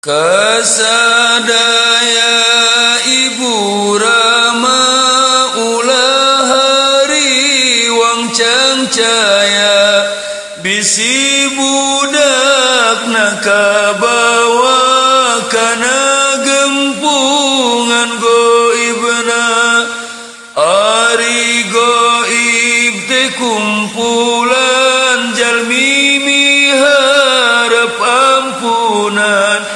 Kasadaya ibu rama ulah hari wang cangcaya bisi budak nakabawa kana gempungan goibna ari goib te kumpulan jalmi miharap ampunan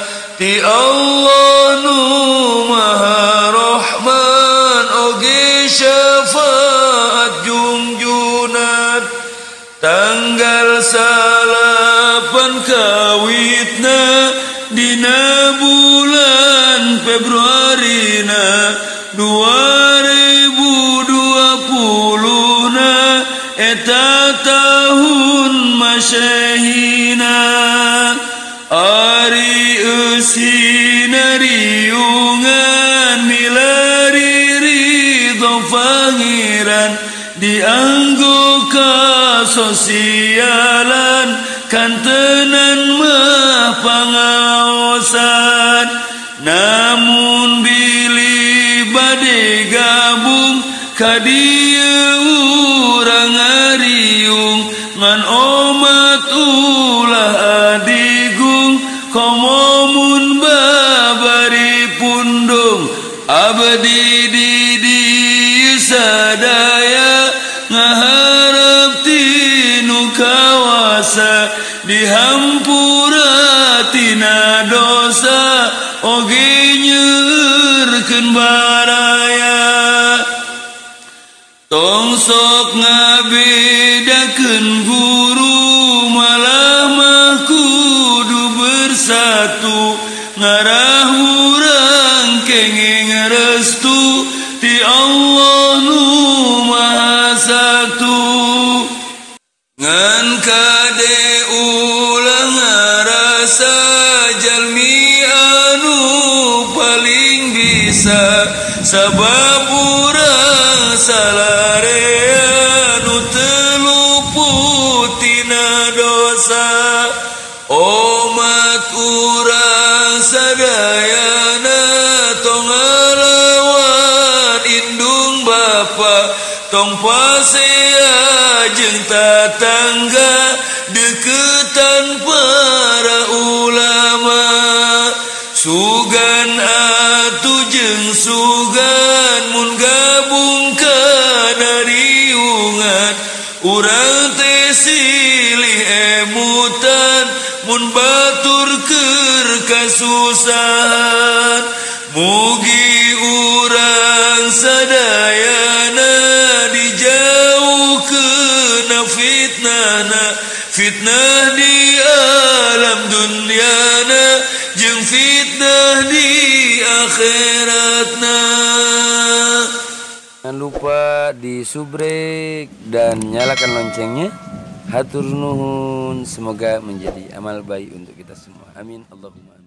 ti Allah nu maha rahman oge syafaat jungjunat tanggal salapan kawitna dina bulan Februarina 2020 na eta tahun masyahina ari sinariungan milari ridho pangeran dianggo kasosialan kantenan mah pangaosan namun bili bade gabung kadieu urang ariung ngan omat ulah adigung komomun babari pundung abdi di sadaya ngaharap tinu kawasa dihampura tina dosa oge nyerkeun baraya tong sok ngabedakeun guru malah mah kudu bersatu ngarah urang kenging restu ti Allah nu maha satu ngan kade ulah ngarasa jalmi anu paling bisa sabab urang salarea nu teu luput tina dosa umat urang sadayana tong ngalawan indung bapa tong pasea jeung tatangga deketan para ulama sugan atuh jeung sugan mun gabung kana riungan urang teh silih emutan mun batur keur kasusahan mugi urang sadayana dijauhkeun fitnahna fitnah di alam dunyana jeung fitnah di akhiratna. Jangan lupa di subrek dan nyalakan loncengnya. Hatur nuhun, semoga menjadi amal baik untuk kita semua. Amin Allahumma.